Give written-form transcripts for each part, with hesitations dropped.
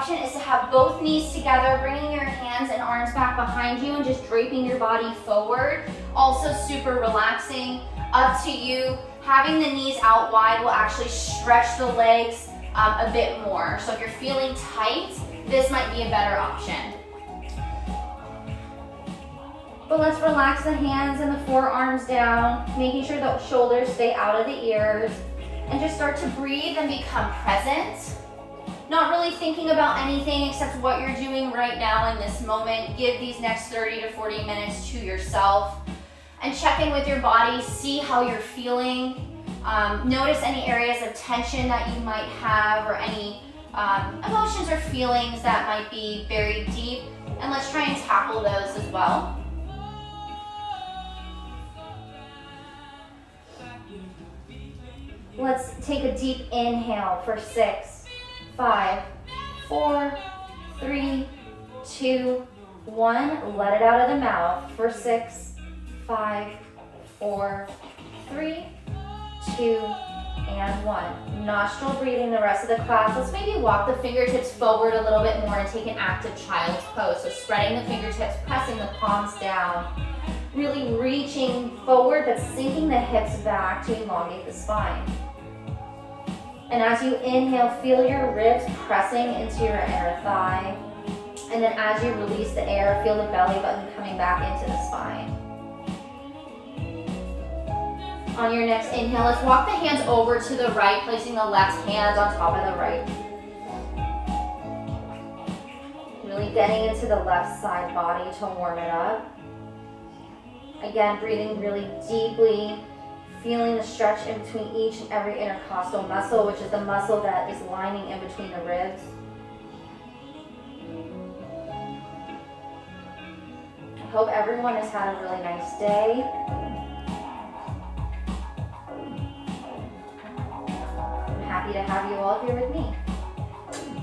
option is to have both knees together, bringing your hands and arms back behind you and just draping your body forward. Also super relaxing, up to you. Having the knees out wide will actually stretch the legs a bit more. So if you're feeling tight, this might be a better option. But let's relax the hands and the forearms down, making sure the shoulders stay out of the ears, and just start to breathe and become present. Not really thinking about anything except what you're doing right now in this moment. Give these next 30 to 40 minutes to yourself and check in with your body, see how you're feeling. Notice any areas of tension that you might have or any emotions or feelings that might be buried deep, and let's try and tackle those as well. Let's take a deep inhale for 6, 5, 4, 3, 2, 1. Let it out of the mouth for 6, 5, 4, 3, 2, and 1. Nostril breathing the rest of the class. Let's maybe walk the fingertips forward a little bit more and take an active child's pose. So spreading the fingertips, pressing the palms down, really reaching forward but sinking the hips back to elongate the spine. And as you inhale, feel your ribs pressing into your inner thigh. And then as you release the air, feel the belly button coming back into the spine. On your next inhale, let's walk the hands over to the right, placing the left hand on top of the right. Really getting into the left side body to warm it up. Again, breathing really deeply, feeling the stretch in between each and every intercostal muscle, which is the muscle that is lining in between the ribs. I hope everyone has had a really nice day. I'm happy to have you all here with me.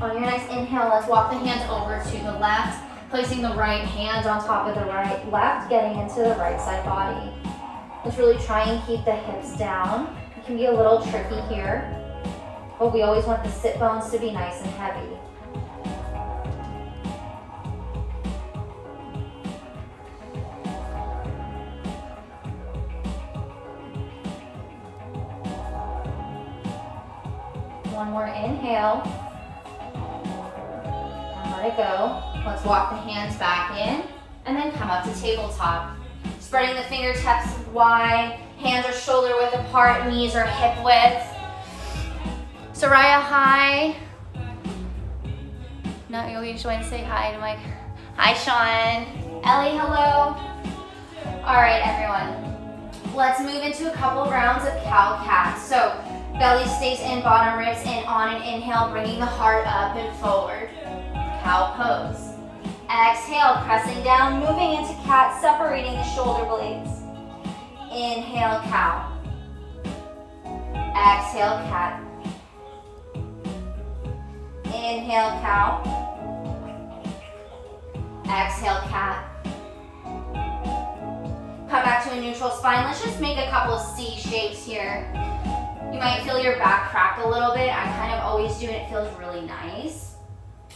On your next inhale, let's walk the hands over to the left, placing the right hand on top of the right, left, getting into the right side body. Let's really try and keep the hips down. It can be a little tricky here, but we always want the sit bones to be nice and heavy. One more inhale. And let it go. Let's walk the hands back in and then come up to tabletop. Spreading the fingertips wide, hands are shoulder width apart, knees are hip width. Soraya, hi. No, you just want to say hi to Mike. Hi, Sean. Ellie, hello. All right, everyone. Let's move into a couple rounds of cow-cat. So belly stays in, bottom ribs in on an inhale, bringing the heart up and forward. Cow pose. Exhale, pressing down, moving into cat, separating the shoulder blades. Inhale, cow. Exhale, cat. Inhale, cow. Exhale, cat. Come back to a neutral spine. Let's just make a couple of C shapes here. You might feel your back crack a little bit. I kind of always do, and it feels really nice.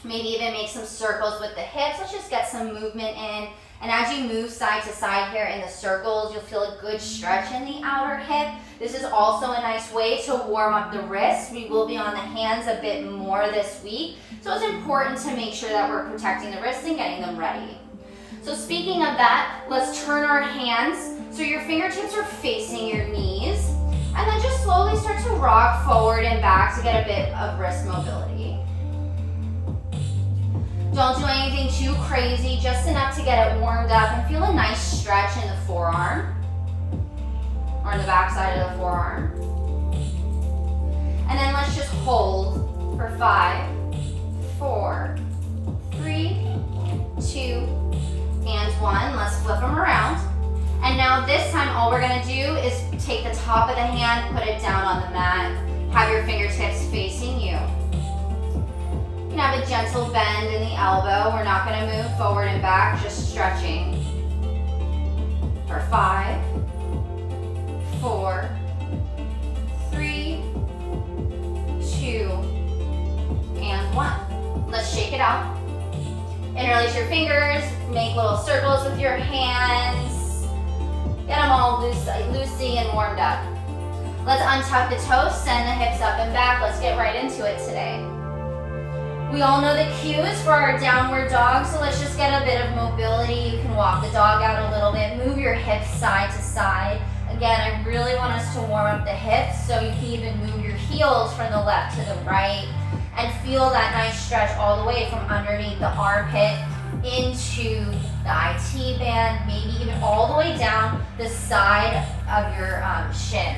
Maybe even make some circles with the hips. Let's just get some movement in. And as you move side to side here in the circles, you'll feel a good stretch in the outer hip. This is also a nice way to warm up the wrists. We will be on the hands a bit more this week. So it's important to make sure that we're protecting the wrists and getting them ready. So speaking of that, let's turn our hands so your fingertips are facing your knees. And then just slowly start to rock forward and back to get a bit of wrist mobility. Don't do anything too crazy, just enough to get it warmed up and feel a nice stretch in the forearm or in the back side of the forearm. And then let's just hold for 5, 4, 3, 2, and 1. Let's flip them around. And now this time all we're gonna do is take the top of the hand, put it down on the mat, have your fingertips facing you. You can have a gentle bend in the elbow. We're not going to move forward and back, just stretching. For 5, 4, 3, 2, and 1. Let's shake it out. Interlace your fingers, make little circles with your hands. Get them all loosey and warmed up. Let's untuck the toes, send the hips up and back. Let's get right into it today. We all know the cues for our downward dog, so let's just get a bit of mobility. You can walk the dog out a little bit, move your hips side to side. Again, I really want us to warm up the hips, so you can even move your heels from the left to the right and feel that nice stretch all the way from underneath the armpit into the IT band, maybe even all the way down the side of your shin.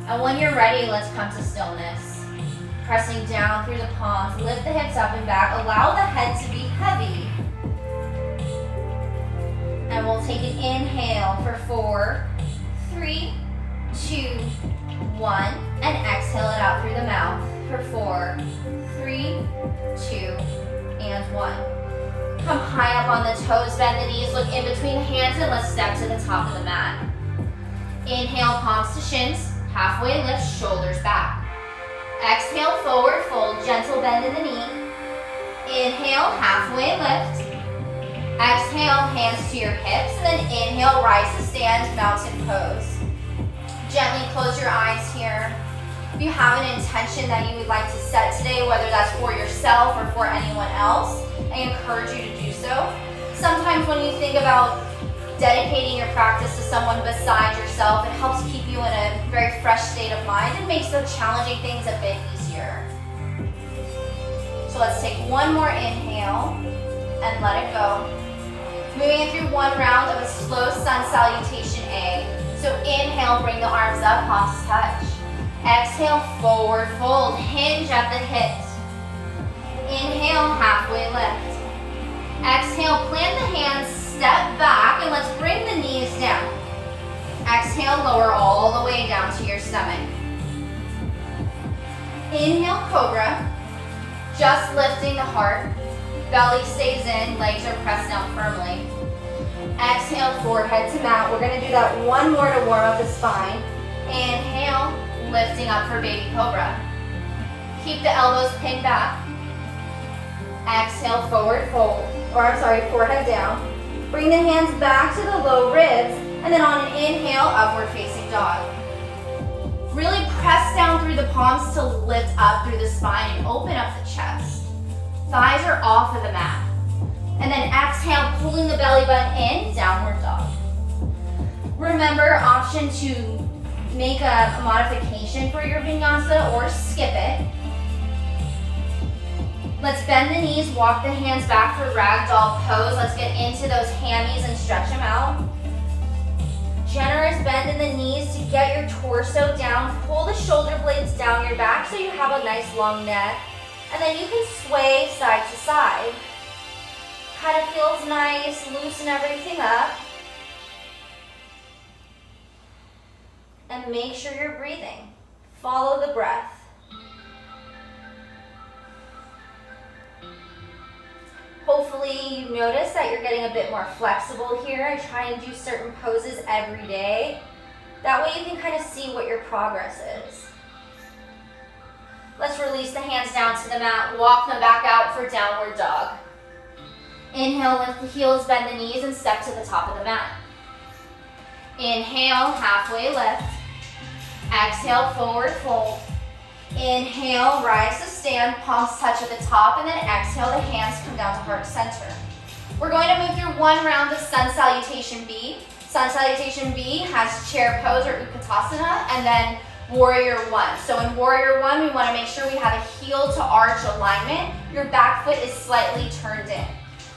And when you're ready, let's come to stillness. Pressing down through the palms, lift the hips up and back, allow the head to be heavy. And we'll take an inhale for 4, 3, 2, 1, and exhale it out through the mouth for 4, 3, 2, and 1. Come high up on the toes, bend the knees, look in between the hands, and let's step to the top of the mat. Inhale, palms to shins, halfway lift, shoulders back. Exhale, forward fold, gentle bend in the knee. Inhale, halfway lift. Exhale, hands to your hips, and then inhale, rise to stand, mountain pose. Gently close your eyes here. If you have an intention that you would like to set today, whether that's for yourself or for anyone else, I encourage you to do so. Sometimes when you think about dedicating your practice to someone besides yourself, it helps keep you in a very fresh state of mind and makes the challenging things a bit easier. So let's take one more inhale and let it go. Moving through one round of a slow sun salutation A. So inhale, bring the arms up, palms touch. Exhale, forward fold, hinge at the hips. Inhale, halfway lift. Exhale, plant the hands, step back, and let's bring the knees down. Exhale, lower all the way down to your stomach. Inhale, cobra. Just lifting the heart. Belly stays in, legs are pressed down firmly. Exhale, forehead to mat. We're going to do that one more to warm up the spine. Inhale, lifting up for baby cobra. Keep the elbows pinned back. Exhale, forward fold. Forehead down. Bring the hands back to the low ribs, and then on an inhale, upward facing dog. Really press down through the palms to lift up through the spine and open up the chest. Thighs are off of the mat. And then exhale, pulling the belly button in, downward dog. Remember, option to make a modification for your vinyasa or skip it. Let's bend the knees, walk the hands back for ragdoll pose. Let's get into those hammies and stretch them out. Generous bend in the knees to get your torso down. Pull the shoulder blades down your back so you have a nice long neck. And then you can sway side to side. Kind of feels nice, loosen everything up. And make sure you're breathing. Follow the breath. Hopefully you notice that you're getting a bit more flexible here. I try and do certain poses every day. That way you can kind of see what your progress is. Let's release the hands down to the mat, walk them back out for downward dog. Inhale, lift the heels, bend the knees, and step to the top of the mat. Inhale, halfway lift. Exhale, forward fold. Inhale, rise to stand, palms touch at the top, and then exhale, the hands come down to heart center. We're going to move through one round of Sun Salutation B. Sun Salutation B has chair pose or Utkatasana, and then Warrior One. So in Warrior One, we want to make sure we have a heel to arch alignment. Your back foot is slightly turned in.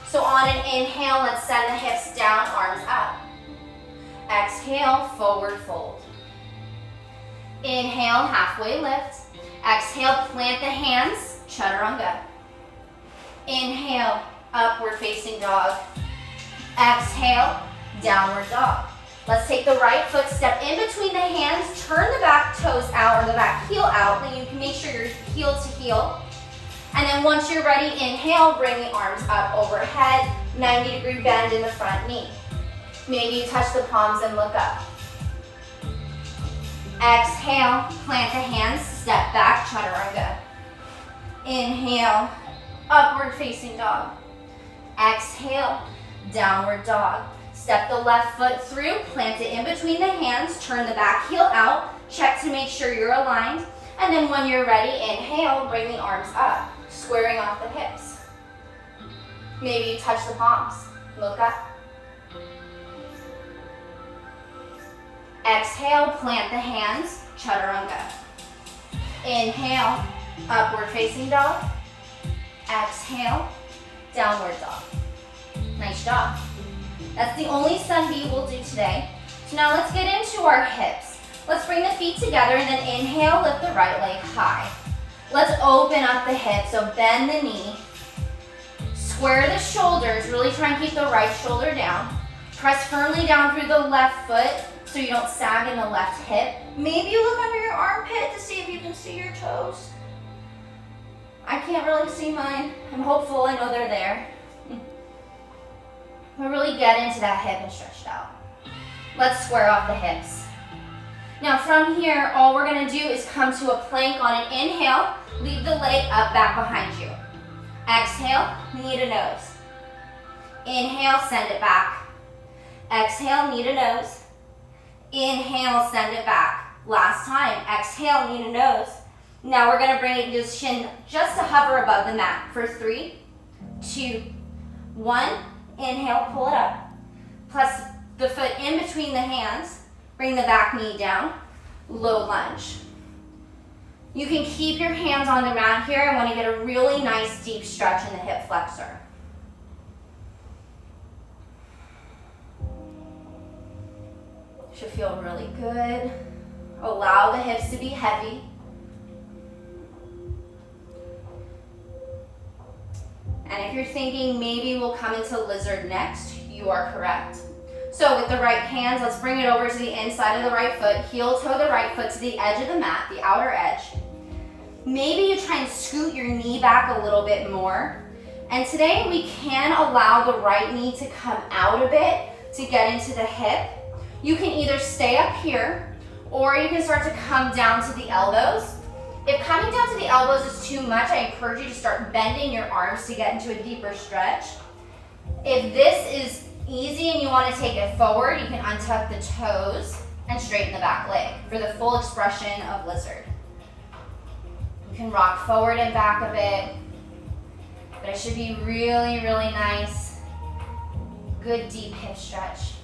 So on an inhale, let's send the hips down, arms up. Exhale, forward fold. Inhale, halfway lift. Exhale, plant the hands, chaturanga. Inhale, upward facing dog. Exhale, downward dog. Let's take the right foot, step in between the hands, turn the back toes out or the back heel out, then you can make sure you're heel to heel. And then once you're ready, inhale, bring the arms up overhead, 90-degree bend in the front knee. Maybe you touch the palms and look up. Exhale, plant the hands, step back, chaturanga. Inhale, upward facing dog. Exhale, downward dog. Step the left foot through, plant it in between the hands, turn the back heel out, check to make sure you're aligned, and then when you're ready, inhale, bring the arms up, squaring off the hips. Maybe you touch the palms, look up. Exhale, plant the hands, chaturanga. Inhale, upward facing dog. Exhale, downward dog. Nice job. That's the only sun B we'll do today. So now let's get into our hips. Let's bring the feet together and then inhale, lift the right leg high. Let's open up the hip, so bend the knee. Square the shoulders, really try and keep the right shoulder down. Press firmly down through the left foot so you don't sag in the left hip. Maybe you look under your armpit to see if you can see your toes. I can't really see mine. I'm hopeful, I know they're there. We'll really get into that hip and stretch it out. Let's square off the hips. Now from here, all we're gonna do is come to a plank on an inhale, leave the leg up back behind you. Exhale, knee to nose. Inhale, send it back. Exhale, knee to nose. Inhale, send it back. Last time, exhale, knee to nose. Now we're gonna bring it to shin just to hover above the mat for 3, 2, 1. Inhale, pull it up. Press the foot in between the hands. Bring the back knee down. Low lunge. You can keep your hands on the mat here. I want to get a really nice deep stretch in the hip flexor. Should feel really good. Allow the hips to be heavy. And if you're thinking maybe we'll come into lizard next, you are correct. So with the right hands, let's bring it over to the inside of the right foot. Heel toe the right foot to the edge of the mat, the outer edge. Maybe you try and scoot your knee back a little bit more. And today we can allow the right knee to come out a bit to get into the hip. You can either stay up here or you can start to come down to the elbows. If coming down to the elbows is too much, I encourage you to start bending your arms to get into a deeper stretch. If this is easy and you want to take it forward, you can untuck the toes and straighten the back leg for the full expression of lizard. You can rock forward and back a bit, but it should be really, really nice. Good deep hip stretch.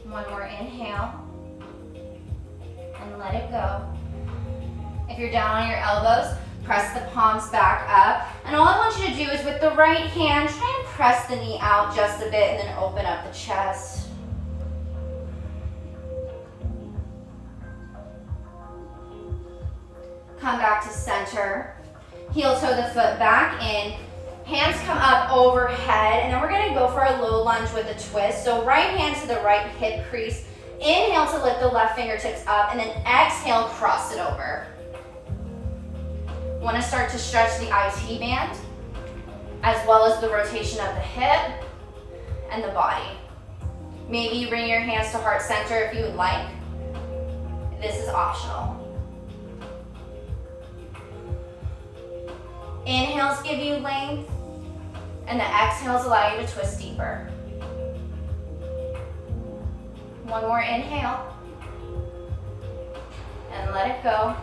One more inhale, and let it go. If you're down on your elbows, press the palms back up. And all I want you to do is with the right hand, try and press the knee out just a bit and then open up the chest. Come back to center. Heel toe the foot back in. Hands come up overhead, and then we're gonna go for a low lunge with a twist. So right hand to the right hip crease. Inhale to lift the left fingertips up, and then exhale, cross it over. Wanna start to stretch the IT band, as well as the rotation of the hip and the body. Maybe you bring your hands to heart center if you would like. This is optional. Inhales give you length, and the exhales allow you to twist deeper. One more inhale, and let it go.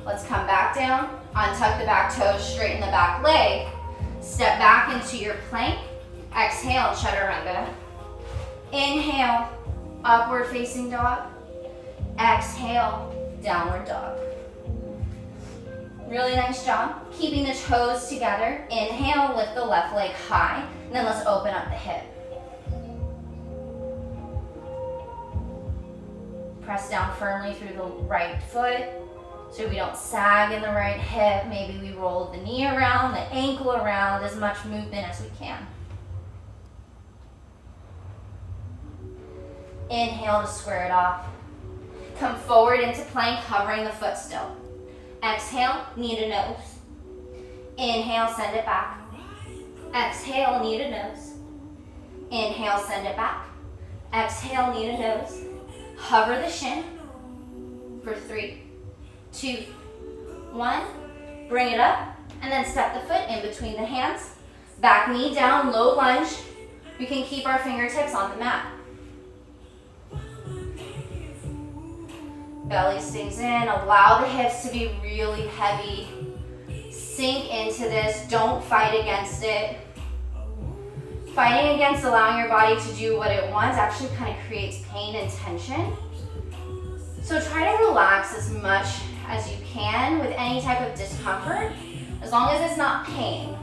Let's come back down, untuck the back toes, straighten the back leg, step back into your plank, exhale, chaturanga. Inhale, upward facing dog, exhale, downward dog. Really nice job. Keeping the toes together. Inhale, lift the left leg high. And then let's open up the hip. Press down firmly through the right foot so we don't sag in the right hip. Maybe we roll the knee around, the ankle around, as much movement as we can. Inhale to square it off. Come forward into plank, hovering the foot still. Exhale, knee to nose. Inhale, send it back. Exhale, knee to nose. Inhale, send it back. Exhale, knee to nose. Hover the shin for 3, 2, 1. Bring it up, and then step the foot in between the hands. Back knee down, low lunge. We can keep our fingertips on the mat. Belly stays in. Allow the hips to be really heavy. Sink into this. Don't fight against it. Fighting against allowing your body to do what it wants actually kind of creates pain and tension. So try to relax as much as you can with any type of discomfort, as long as it's not pain.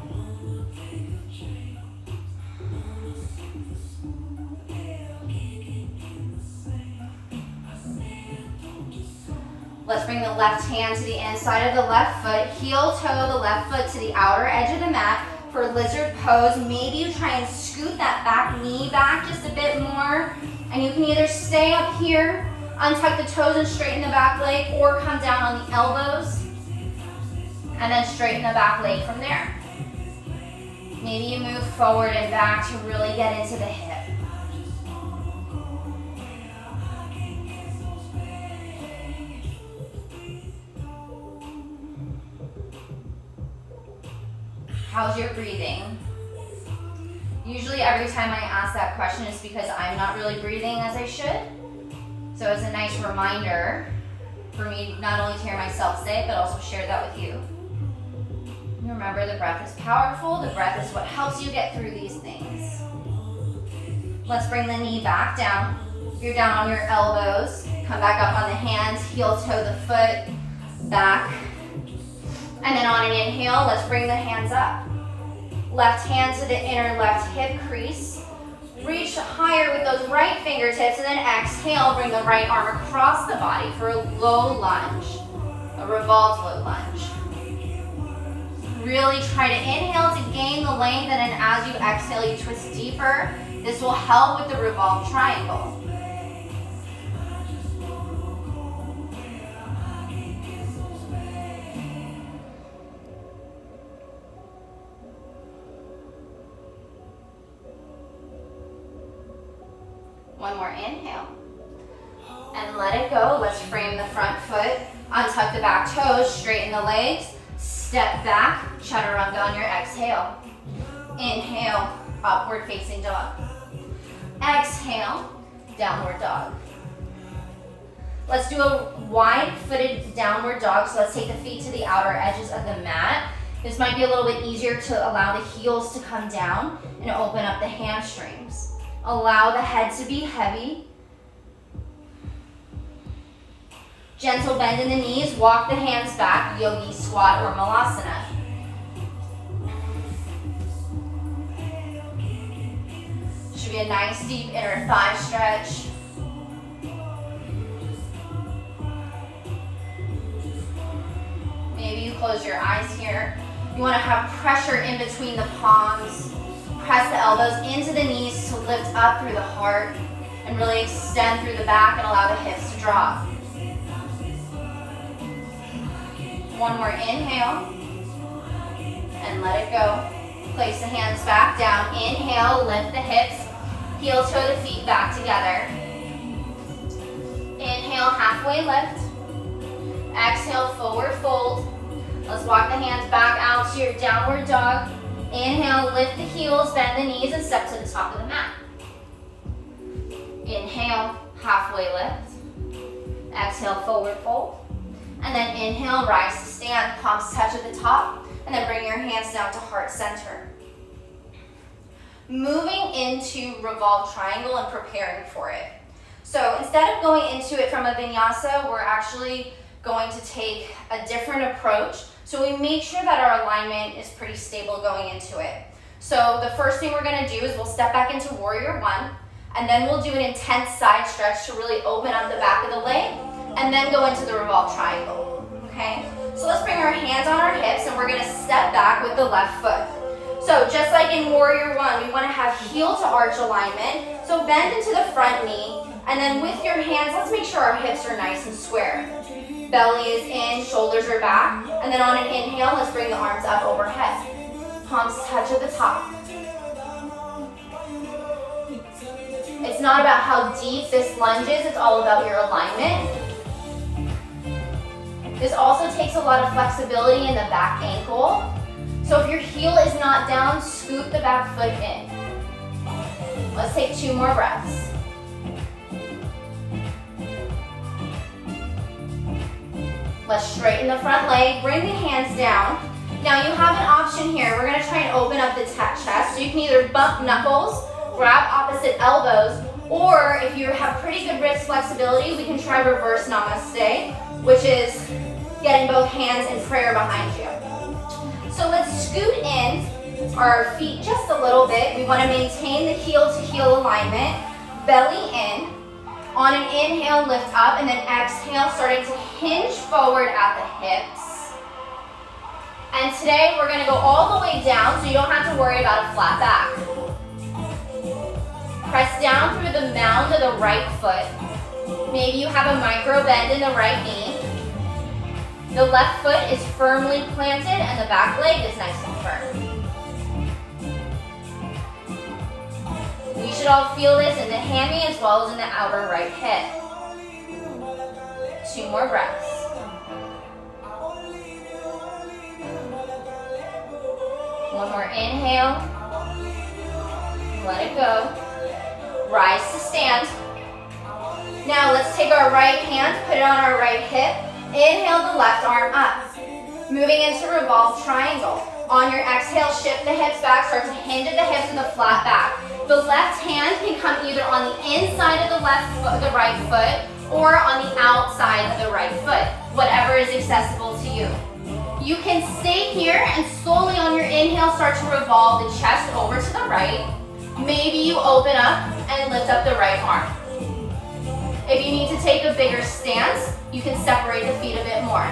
Let's bring the left hand to the inside of the left foot, heel toe the left foot to the outer edge of the mat for lizard pose. Maybe you try and scoot that back knee back just a bit more, and you can either stay up here, untuck the toes and straighten the back leg, or come down on the elbows and then straighten the back leg from there. Maybe you move forward and back to really get into the hip. How's your breathing? Usually every time I ask that question it's because I'm not really breathing as I should. So it's a nice reminder for me not only to hear myself say it, but also share that with you. Remember, the breath is powerful. The breath is what helps you get through these things. Let's bring the knee back down. You're down on your elbows. Come back up on the hands, heel toe the foot, back. And then on an inhale, let's bring the hands up. Left hand to the inner left hip crease. Reach higher with those right fingertips, and then exhale, bring the right arm across the body for a low lunge, a revolved low lunge. Really try to inhale to gain the length, and then as you exhale, you twist deeper. This will help with the revolved triangle. One more inhale. And let it go. Let's frame the front foot. Untuck the back toes. Straighten the legs. Step back. Chaturanga on your exhale. Inhale. Upward facing dog. Exhale. Downward dog. Let's do a wide-footed downward dog. So let's take the feet to the outer edges of the mat. This might be a little bit easier to allow the heels to come down and open up the hamstrings. Allow the head to be heavy. Gentle bend in the knees. Walk the hands back. Yogi squat or malasana. Should be a nice deep inner thigh stretch. Maybe you close your eyes here. You want to have pressure in between the palms. Press the elbows into the knees to lift up through the heart and really extend through the back and allow the hips to drop. One more inhale and let it go. Place the hands back down. Inhale, lift the hips. Heel toe the feet back together. Inhale, halfway lift. Exhale, forward fold. Let's walk the hands back out to your downward dog. Inhale, lift the heels, bend the knees, and step to the top of the mat. Inhale, halfway lift. Exhale, forward fold. And then inhale, rise to stand, palms touch at the top, and then bring your hands down to heart center. Moving into revolved triangle and preparing for it. So instead of going into it from a vinyasa, we're actually going to take a different approach. So we make sure that our alignment is pretty stable going into it. So the first thing we're gonna do is we'll step back into warrior one, and then we'll do an intense side stretch to really open up the back of the leg, and then go into the revolved triangle, okay? So let's bring our hands on our hips, and we're gonna step back with the left foot. So just like in warrior one, we wanna have heel to arch alignment. So bend into the front knee, and then with your hands, let's make sure our hips are nice and square. Belly is in, shoulders are back, and then on an inhale, let's bring the arms up overhead. Palms touch at the top. not about how deep this lunge is, it's all about your alignment. This also takes a lot of flexibility in the back ankle. So if your heel is not down, scoot the back foot in. Let's take 2 more breaths. Let's straighten the front leg, bring the hands down. Now you have an option here. We're gonna try and open up the chest. So you can either bump knuckles, grab opposite elbows, or if you have pretty good wrist flexibility, we can try reverse namaste, which is getting both hands in prayer behind you. So let's scoot in our feet just a little bit. We wanna maintain the heel to heel alignment, belly in. On an inhale, lift up, and then exhale, starting to hinge forward at the hips. And today, we're gonna go all the way down, so you don't have to worry about a flat back. Press down through the mound of the right foot. Maybe you have a micro bend in the right knee. The left foot is firmly planted, and the back leg is nice and firm. You should all feel this in the hammy as well as in the outer right hip. 2 more breaths. One more inhale. Let it go. Rise to stand. Now let's take our right hand, put it on our right hip. Inhale the left arm up. Moving into revolved triangle. On your exhale, shift the hips back, start to hinge at the hips and the flat back. The left hand can come either on the inside of the right foot or on the outside of the right foot, whatever is accessible to you. You can stay here and slowly on your inhale start to revolve the chest over to the right. Maybe you open up and lift up the right arm. If you need to take a bigger stance, you can separate the feet a bit more.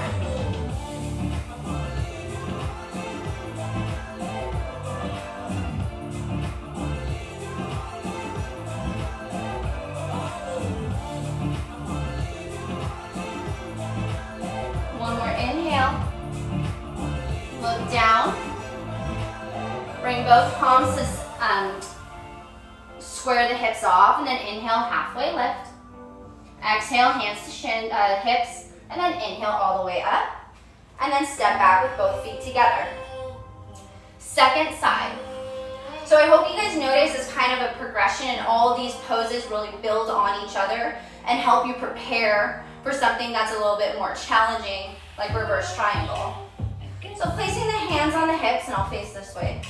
One more inhale. Look down. Bring both palms to square the hips off, and then inhale, halfway lift. Exhale, hands to hips, and then inhale all the way up. And then step back with both feet together. Second side. So I hope you guys notice this kind of a progression, and all these poses really build on each other and help you prepare for something that's a little bit more challenging, like reverse triangle. So placing the hands on the hips, and I'll face this way.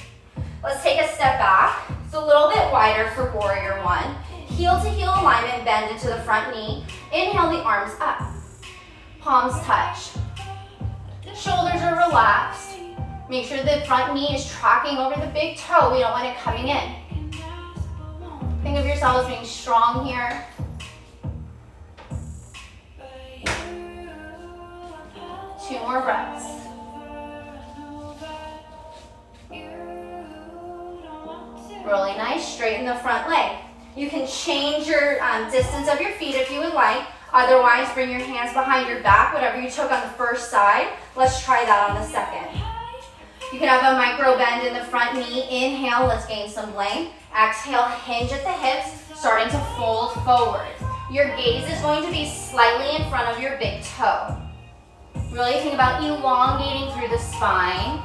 Let's take a step back. It's a little bit wider for warrior 1. Heel to heel alignment, bend into the front knee. Inhale the arms up. Palms touch. Shoulders are relaxed. Make sure the front knee is tracking over the big toe. We don't want it coming in. Think of yourself as being strong here. Two more breaths. Really nice. Straighten the front leg. You can change your distance of your feet if you would like. Otherwise, bring your hands behind your back, whatever you took on the first side. Let's try that on the second. You can have a micro bend in the front knee. Inhale, let's gain some length. Exhale, hinge at the hips, starting to fold forward. Your gaze is going to be slightly in front of your big toe. Really think about elongating through the spine.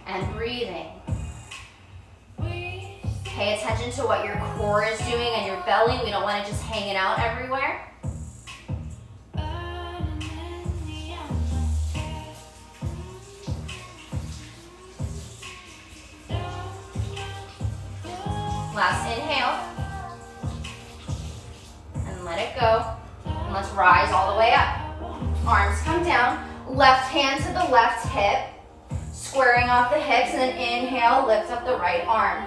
And breathing. Pay attention to what your core is doing and your belly. We don't want it just hanging out everywhere. Last inhale. And let it go. And let's rise all the way up. Arms come down. Left hand to the left hip. Squaring off the hips, and then inhale, lift up the right arm.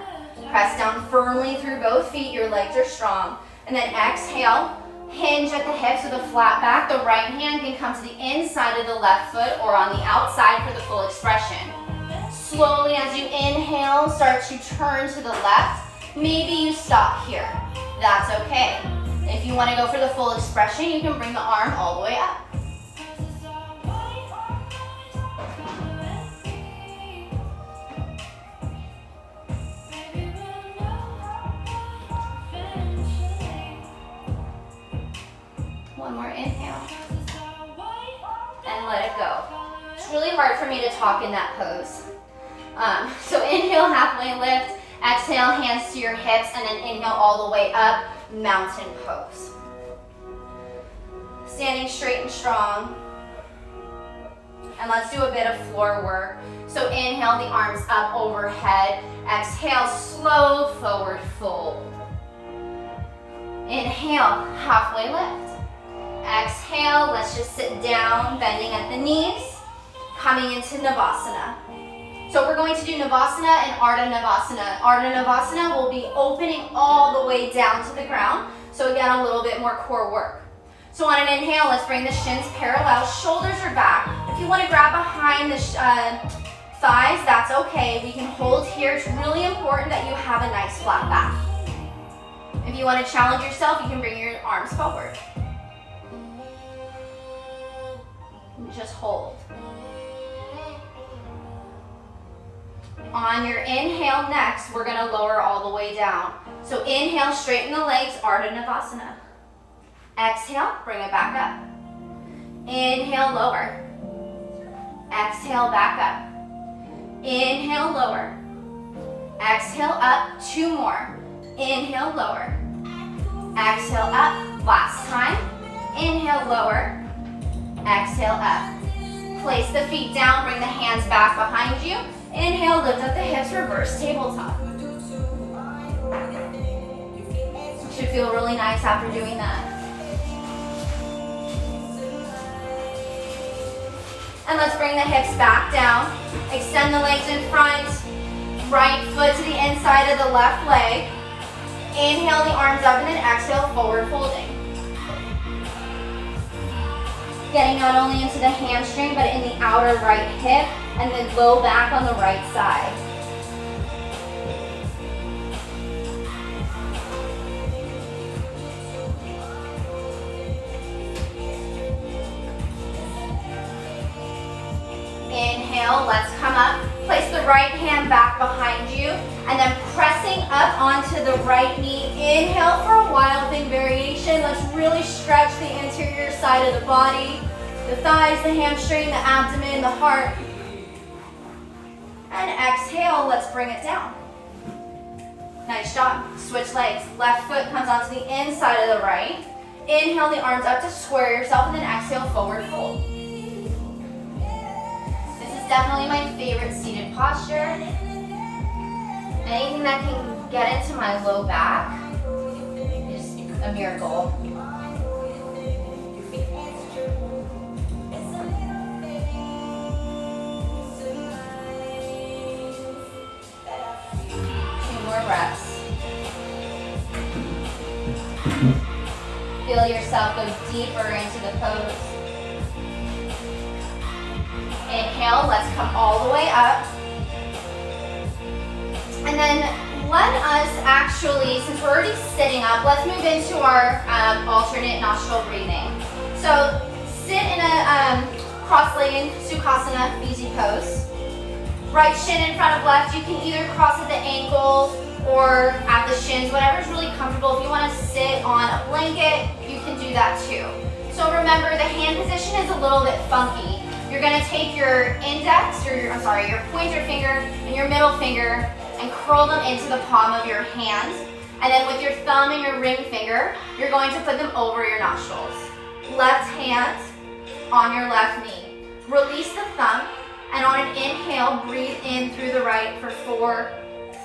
Press down firmly through both feet, your legs are strong. And then exhale, hinge at the hips with a flat back. The right hand can come to the inside of the left foot or on the outside for the full expression. Slowly as you inhale, start to turn to the left. Maybe you stop here. That's okay. If you want to go for the full expression, you can bring the arm all the way up. for me to talk in that pose. So inhale, halfway lift. Exhale, hands to your hips, and then inhale all the way up, mountain pose. Standing straight and strong. And let's do a bit of floor work. So inhale, the arms up overhead. Exhale, slow forward fold. Inhale, halfway lift. Exhale, let's just sit down, bending at the knees, coming into Navasana. So we're going to do Navasana and Ardha Navasana. Ardha Navasana will be opening all the way down to the ground. So again, a little bit more core work. So on an inhale, let's bring the shins parallel, shoulders are back. If you want to grab behind the thighs, that's okay. We can hold here. It's really important that you have a nice flat back. If you want to challenge yourself, you can bring your arms forward. Just hold. On your inhale next, we're going to lower all the way down. So inhale, straighten the legs, Ardha Navasana. Exhale, bring it back up. Inhale, lower. Exhale, back up. Inhale, lower. Exhale, up. 2 more. Inhale, lower. Exhale, up. Last time. Inhale, lower. Exhale, up. Place the feet down, bring the hands back behind you. Inhale, lift up the hips, reverse tabletop. Should feel really nice after doing that. And let's bring the hips back down. Extend the legs in front. Right foot to the inside of the left leg. Inhale the arms up and then exhale, forward folding. Getting not only into the hamstring, but in the outer right hip and then low back on the right side. Inhale, let's come up. Place the right hand back behind you and then pressing up onto the right knee. Inhale for a wild thing variation. Let's really stretch the interior side of the body. The thighs, the hamstring, the abdomen, the heart. And exhale, let's bring it down. Nice job. Switch legs. Left foot comes onto the inside of the right. Inhale the arms up to square yourself and then exhale, forward fold. This is definitely my favorite seated posture. Anything that can get into my low back is a miracle. Breaths. Feel yourself go deeper into the pose. Inhale, let's come all the way up. And then let us actually, since we're already sitting up, let's move into our alternate nostril breathing. So sit in a cross-legged Sukhasana, easy pose. Right shin in front of left. You can either cross at the ankles or at the shins, whatever's really comfortable. If you want to sit on a blanket, you can do that too. So remember, the hand position is a little bit funky. You're going to take your index, your pointer finger and your middle finger and curl them into the palm of your hand. And then with your thumb and your ring finger, you're going to put them over your nostrils. Left hand on your left knee. Release the thumb. And on an inhale, breathe in through the right for 4,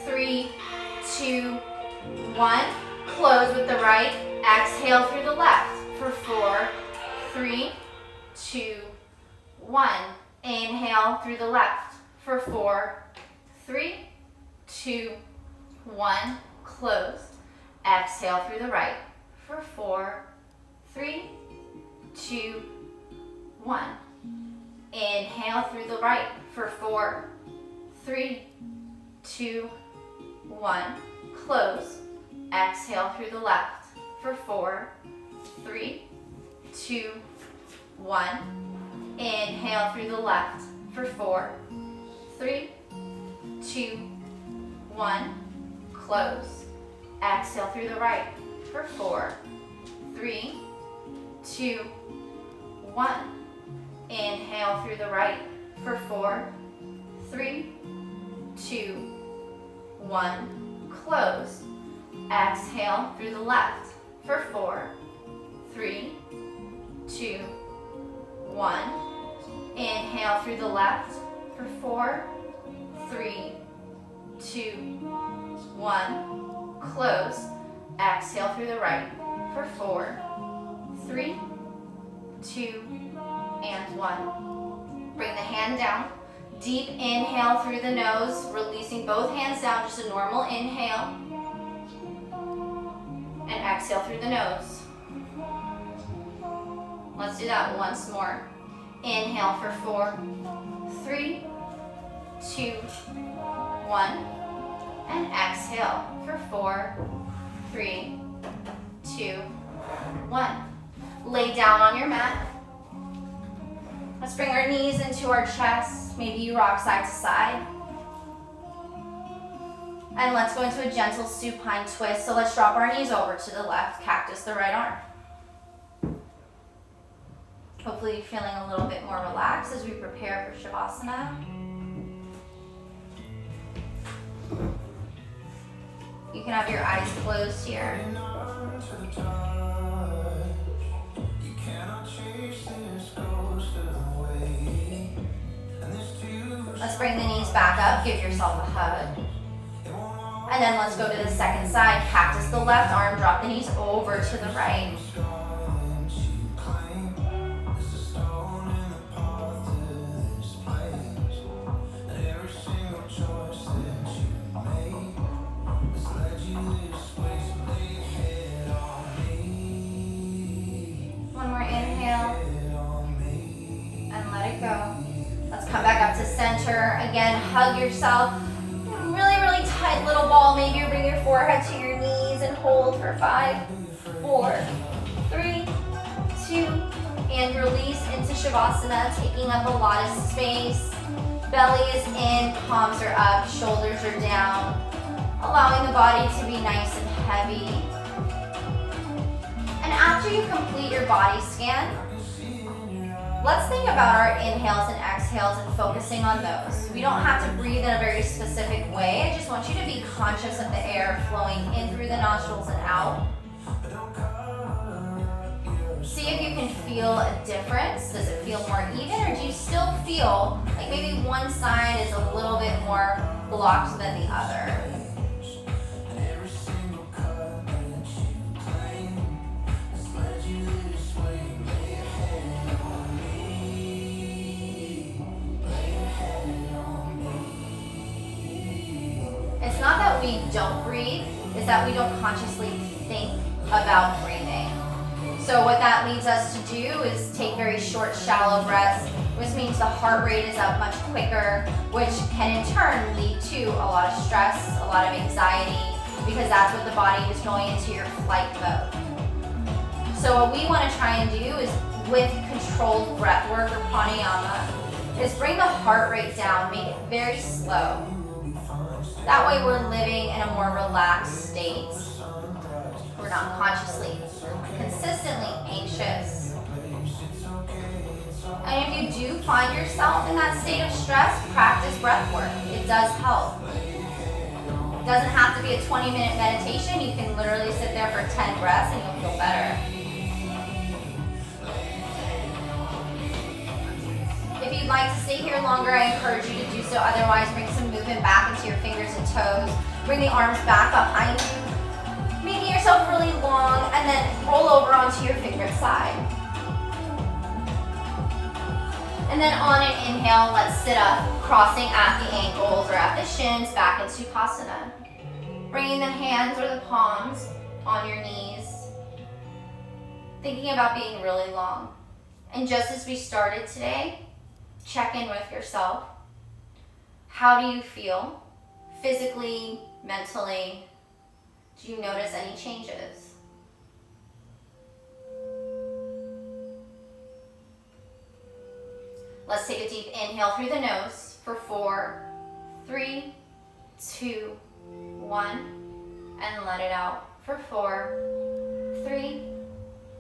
3, 2, 1. Close with the right. Exhale through the left for 4, 3, 2, 1. Inhale through the left for 4, 3, 2, 1. Close. Exhale through the right for 4, 3, 2, 1. Inhale through the right for 4, 3, 2, 1. Close. Exhale through the left for 4, 3, 2, 1. Inhale through the left for 4, 3, 2, 1. Close. Exhale through the right for 4, 3, 2, 1. Inhale through the right for 4, 3, 2, 1. Close. Exhale through the left for 4, 3, 2, 1. Inhale through the left for 4, 3, 2, 1. Close. Exhale through the right for 4, 3, 2, and 1. Bring the hand down. Deep inhale through the nose, releasing both hands down, just a normal inhale. And exhale through the nose. Let's do that once more. Inhale for 4, 3, 2, 1. And exhale for 4, 3, 2, 1. Lay down on your mat. Let's bring our knees into our chest. Maybe you rock side to side. And let's go into a gentle supine twist. So let's drop our knees over to the left, cactus the right arm. Hopefully you're feeling a little bit more relaxed as we prepare for Shavasana. You can have your eyes closed here. Let's bring the knees back up, give yourself a hug. And then let's go to the second side. Cactus the left arm, drop the knees over to the right. One more inhale. And let it go. Let's come back up to center. Again, hug yourself. Really, really tight little ball. Maybe you bring your forehead to your knees and hold for 5, 4, 3, 2, and release into Shavasana, taking up a lot of space. Belly is in, palms are up, shoulders are down, allowing the body to be nice and heavy. And after you complete your body scan, let's think about our inhales and exhales and focusing on those. We don't have to breathe in a very specific way. I just want you to be conscious of the air flowing in through the nostrils and out. See if you can feel a difference. Does it feel more even, or do you still feel like maybe one side is a little bit more blocked than the other? It's not that we don't breathe, it's that we don't consciously think about breathing. So what that leads us to do is take very short, shallow breaths, which means the heart rate is up much quicker, which can in turn lead to a lot of stress, a lot of anxiety, because that's what the body is going into your flight mode. So what we want to try and do is, with controlled breath work or pranayama, is bring the heart rate down, make it very slow. That way we're living in a more relaxed state. We're not consciously, consistently anxious. And if you do find yourself in that state of stress, practice breath work. It does help. It doesn't have to be a 20-minute meditation. You can literally sit there for 10 breaths and you'll feel better. If you'd like to stay here longer, I encourage you to do so. Otherwise, bring some movement back into your fingers and toes. Bring the arms back behind you, making yourself really long, and then roll over onto your favorite side. And then on an inhale, let's sit up, crossing at the ankles or at the shins, back into Sukhasana. Bringing the hands or the palms on your knees, thinking about being really long. And just as we started today, check in with yourself. How do you feel? Physically, mentally? Do you notice any changes? Let's take a deep inhale through the nose for 4, 3, 2, 1, and let it out for 4, 3,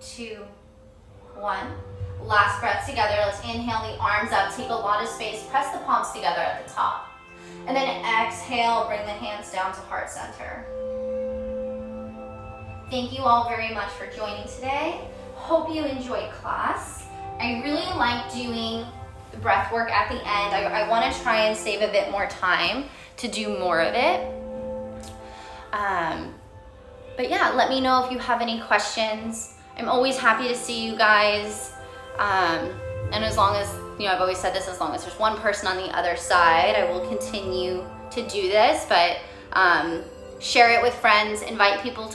2, 1. Last breath together. Let's inhale the arms up. Take a lot of space. Press the palms together at the top. And then exhale, bring the hands down to heart center. Thank you all very much for joining today. Hope you enjoyed class. I really like doing the breath work at the end. I want to try and save a bit more time to do more of it. But yeah, let me know if you have any questions. I'm always happy to see you guys. And as long as, I've always said this, as long as there's one person on the other side, I will continue to do this, but share it with friends, invite people to